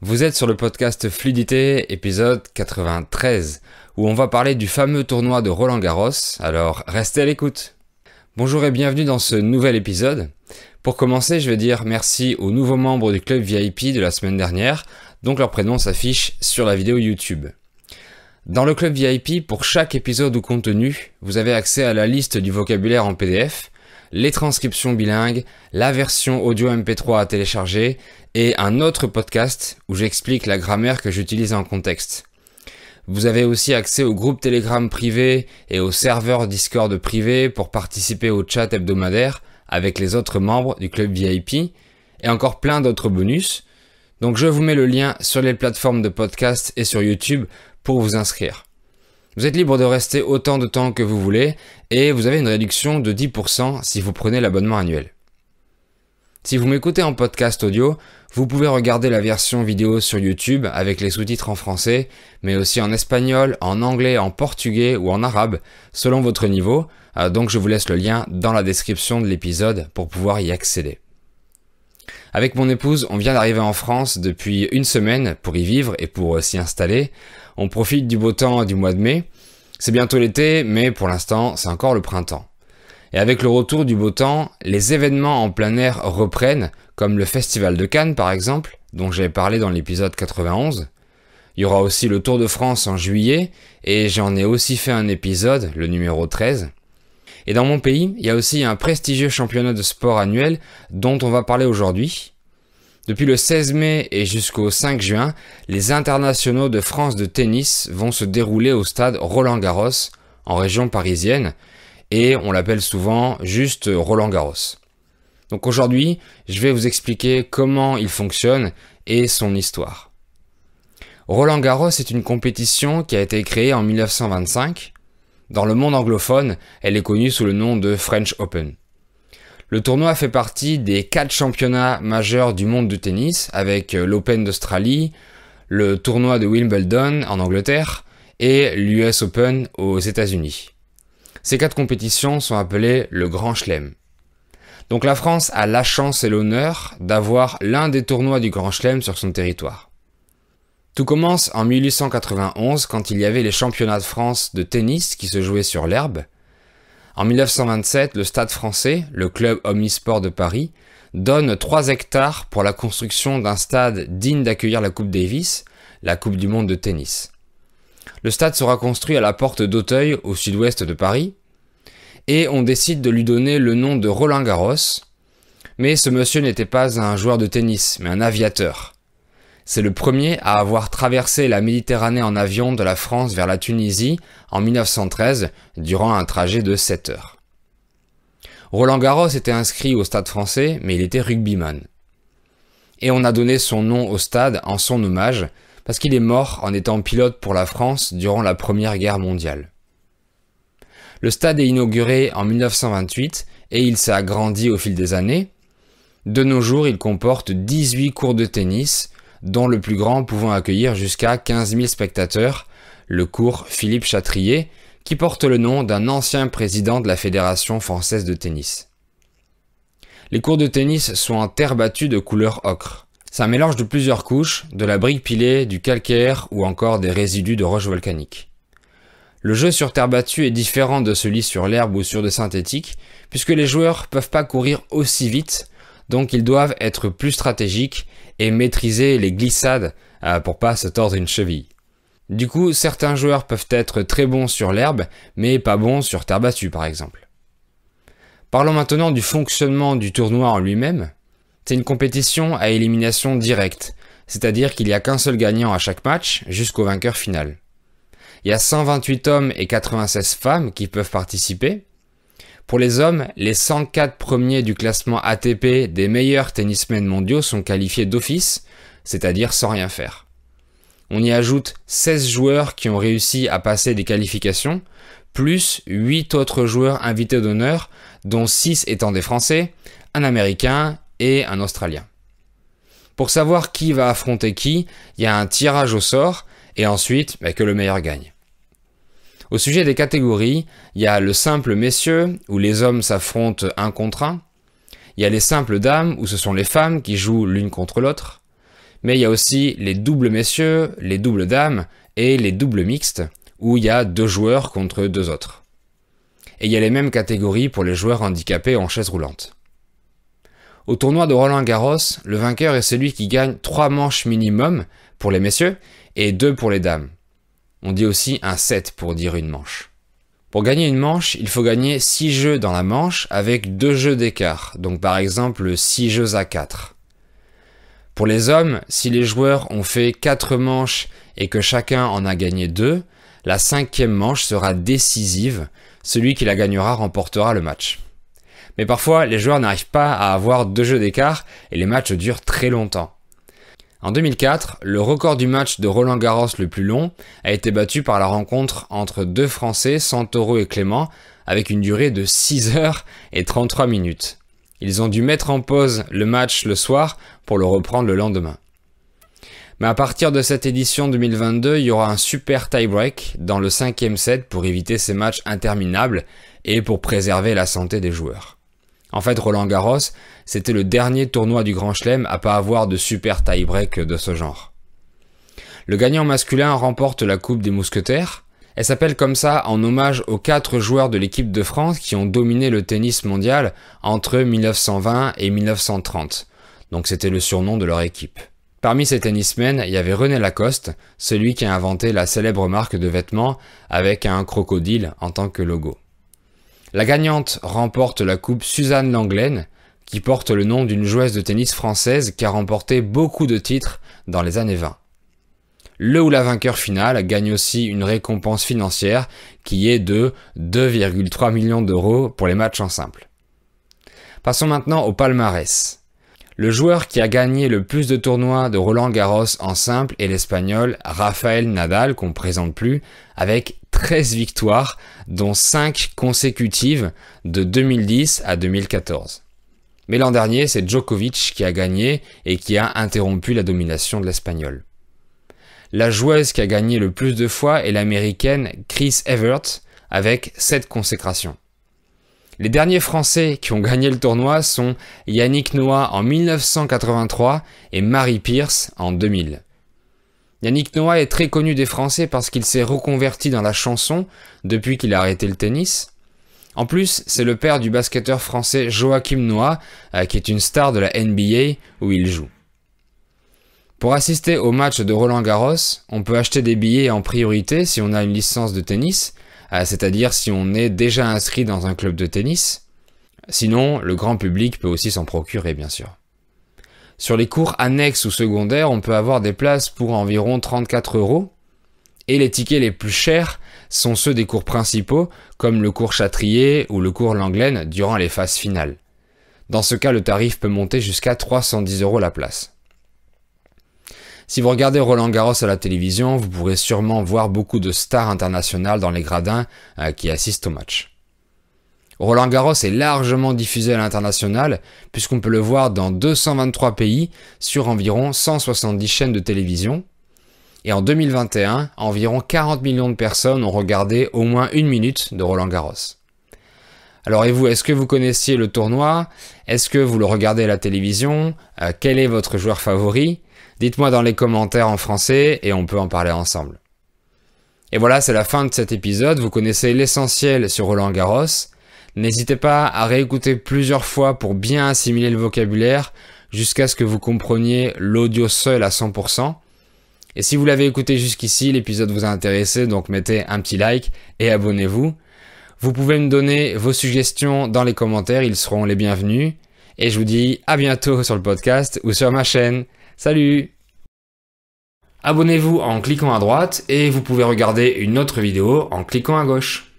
Vous êtes sur le podcast Fluidité, épisode 93, où on va parler du fameux tournoi de Roland-Garros, alors restez à l'écoute. Bonjour et bienvenue dans ce nouvel épisode. Pour commencer, je vais dire merci aux nouveaux membres du club VIP de la semaine dernière, donc leur prénom s'affiche sur la vidéo YouTube. Dans le club VIP, pour chaque épisode ou contenu, vous avez accès à la liste du vocabulaire en PDF, les transcriptions bilingues, la version audio MP3 à télécharger et un autre podcast où j'explique la grammaire que j'utilise en contexte. Vous avez aussi accès au groupe Telegram privé et au serveur Discord privé pour participer au chat hebdomadaire avec les autres membres du club VIP et encore plein d'autres bonus. Donc je vous mets le lien sur les plateformes de podcast et sur YouTube pour vous inscrire. Vous êtes libre de rester autant de temps que vous voulez et vous avez une réduction de 10% si vous prenez l'abonnement annuel. Si vous m'écoutez en podcast audio, vous pouvez regarder la version vidéo sur YouTube avec les sous-titres en français, mais aussi en espagnol, en anglais, en portugais ou en arabe, selon votre niveau. Donc je vous laisse le lien dans la description de l'épisode pour pouvoir y accéder. Avec mon épouse, on vient d'arriver en France depuis une semaine pour y vivre et pour s'y installer. On profite du beau temps du mois de mai. C'est bientôt l'été, mais pour l'instant, c'est encore le printemps. Et avec le retour du beau temps, les événements en plein air reprennent, comme le Festival de Cannes par exemple, dont j'avais parlé dans l'épisode 91. Il y aura aussi le Tour de France en juillet, et j'en ai aussi fait un épisode, le numéro 13. Et dans mon pays, il y a aussi un prestigieux championnat de sport annuel dont on va parler aujourd'hui. Depuis le 16 mai et jusqu'au 5 juin, les internationaux de France de tennis vont se dérouler au stade Roland-Garros, en région parisienne, et on l'appelle souvent juste Roland-Garros. Donc aujourd'hui, je vais vous expliquer comment il fonctionne et son histoire. Roland-Garros est une compétition qui a été créée en 1925. Dans le monde anglophone, elle est connue sous le nom de French Open. Le tournoi fait partie des 4 championnats majeurs du monde du tennis, avec l'Open d'Australie, le tournoi de Wimbledon en Angleterre et l'US Open aux États-Unis. Ces 4 compétitions sont appelées le Grand Chelem. Donc la France a la chance et l'honneur d'avoir l'un des tournois du Grand Chelem sur son territoire. Tout commence en 1891 quand il y avait les championnats de France de tennis qui se jouaient sur l'herbe. En 1927, le Stade français, le club omnisport de Paris, donne 3 hectares pour la construction d'un stade digne d'accueillir la Coupe Davis, la Coupe du monde de tennis. Le stade sera construit à la porte d'Auteuil, au sud-ouest de Paris, et on décide de lui donner le nom de Roland-Garros, mais ce monsieur n'était pas un joueur de tennis, mais un aviateur. C'est le premier à avoir traversé la Méditerranée en avion de la France vers la Tunisie en 1913 durant un trajet de 7 heures. Roland-Garros était inscrit au stade français, mais il était rugbyman. Et on a donné son nom au stade en son hommage parce qu'il est mort en étant pilote pour la France durant la Première Guerre mondiale. Le stade est inauguré en 1928 et il s'est agrandi au fil des années. De nos jours, il comporte 18 courts de tennis, dont le plus grand pouvant accueillir jusqu'à 15 000 spectateurs, le court Philippe Chatrier, qui porte le nom d'un ancien président de la Fédération française de tennis. Les courts de tennis sont en terre battue de couleur ocre. C'est un mélange de plusieurs couches, de la brique pilée, du calcaire ou encore des résidus de roches volcaniques. Le jeu sur terre battue est différent de celui sur l'herbe ou sur de synthétique, puisque les joueurs peuvent pas courir aussi vite, donc ils doivent être plus stratégiques et maîtriser les glissades pour pas se tordre une cheville. Du coup, certains joueurs peuvent être très bons sur l'herbe, mais pas bons sur terre battue par exemple. Parlons maintenant du fonctionnement du tournoi en lui-même. C'est une compétition à élimination directe, c'est-à-dire qu'il n'y a qu'un seul gagnant à chaque match jusqu'au vainqueur final. Il y a 128 hommes et 96 femmes qui peuvent participer. Pour les hommes, les 104 premiers du classement ATP des meilleurs tennismen mondiaux sont qualifiés d'office, c'est-à-dire sans rien faire. On y ajoute 16 joueurs qui ont réussi à passer des qualifications, plus 8 autres joueurs invités d'honneur, dont 6 étant des Français, un Américain et un Australien. Pour savoir qui va affronter qui, il y a un tirage au sort, et ensuite que le meilleur gagne. Au sujet des catégories, il y a le simple messieurs, où les hommes s'affrontent 1 contre 1. Il y a les simples dames, où ce sont les femmes qui jouent l'une contre l'autre. Mais il y a aussi les doubles messieurs, les doubles dames et les doubles mixtes, où il y a 2 joueurs contre 2 autres. Et il y a les mêmes catégories pour les joueurs handicapés en chaise roulante. Au tournoi de Roland-Garros, le vainqueur est celui qui gagne 3 manches minimum pour les messieurs et 2 pour les dames. On dit aussi un set pour dire une manche. Pour gagner une manche, il faut gagner 6 jeux dans la manche avec 2 jeux d'écart, donc par exemple 6 jeux à 4. Pour les hommes, si les joueurs ont fait 4 manches et que chacun en a gagné 2, la 5e manche sera décisive, celui qui la gagnera remportera le match. Mais parfois, les joueurs n'arrivent pas à avoir 2 jeux d'écart et les matchs durent très longtemps. En 2004, le record du match de Roland-Garros le plus long a été battu par la rencontre entre 2 Français, Santoro et Clément, avec une durée de 6 heures et 33 minutes. Ils ont dû mettre en pause le match le soir pour le reprendre le lendemain. Mais à partir de cette édition 2022, il y aura un super tie-break dans le 5e set pour éviter ces matchs interminables et pour préserver la santé des joueurs. En fait, Roland-Garros, c'était le dernier tournoi du Grand Chelem à pas avoir de super tie-break de ce genre. Le gagnant masculin remporte la Coupe des Mousquetaires. Elle s'appelle comme ça en hommage aux 4 joueurs de l'équipe de France qui ont dominé le tennis mondial entre 1920 et 1930. Donc c'était le surnom de leur équipe. Parmi ces tennismen, il y avait René Lacoste, celui qui a inventé la célèbre marque de vêtements avec un crocodile en tant que logo. La gagnante remporte la coupe Suzanne Lenglen, qui porte le nom d'une joueuse de tennis française qui a remporté beaucoup de titres dans les années 20. Le ou la vainqueur finale gagne aussi une récompense financière qui est de 2,3 millions d'euros pour les matchs en simple. Passons maintenant au palmarès. Le joueur qui a gagné le plus de tournois de Roland-Garros en simple est l'Espagnol Rafael Nadal, qu'on ne présente plus, avec 13 victoires, dont 5 consécutives de 2010 à 2014. Mais l'an dernier, c'est Djokovic qui a gagné et qui a interrompu la domination de l'Espagnol. La joueuse qui a gagné le plus de fois est l'Américaine Chris Evert, avec 7 consécrations. Les derniers Français qui ont gagné le tournoi sont Yannick Noah en 1983 et Marie Pierce en 2000. Yannick Noah est très connu des Français parce qu'il s'est reconverti dans la chanson depuis qu'il a arrêté le tennis. En plus, c'est le père du basketteur français Joachim Noah, qui est une star de la NBA où il joue. Pour assister au match de Roland-Garros, on peut acheter des billets en priorité si on a une licence de tennis, c'est-à-dire si on est déjà inscrit dans un club de tennis. Sinon, le grand public peut aussi s'en procurer, bien sûr. Sur les cours annexes ou secondaires, on peut avoir des places pour environ 34 €. Et les tickets les plus chers sont ceux des cours principaux, comme le cours Châtrier ou le cours Langlaine durant les phases finales. Dans ce cas, le tarif peut monter jusqu'à 310 € la place. Si vous regardez Roland-Garros à la télévision, vous pourrez sûrement voir beaucoup de stars internationales dans les gradins qui assistent au match. Roland-Garros est largement diffusé à l'international puisqu'on peut le voir dans 223 pays sur environ 170 chaînes de télévision. Et en 2021, environ 40 millions de personnes ont regardé au moins 1 minute de Roland-Garros. Alors et vous, est-ce que vous connaissiez le tournoi? Est-ce que vous le regardez à la télévision? Quel est votre joueur favori? Dites-moi dans les commentaires en français et on peut en parler ensemble. Et voilà, c'est la fin de cet épisode. Vous connaissez l'essentiel sur Roland-Garros. N'hésitez pas à réécouter plusieurs fois pour bien assimiler le vocabulaire jusqu'à ce que vous compreniez l'audio seul à 100%. Et si vous l'avez écouté jusqu'ici, l'épisode vous a intéressé, donc mettez un petit like et abonnez-vous. Vous pouvez me donner vos suggestions dans les commentaires, ils seront les bienvenus. Et je vous dis à bientôt sur le podcast ou sur ma chaîne. Salut! Abonnez-vous en cliquant à droite et vous pouvez regarder une autre vidéo en cliquant à gauche.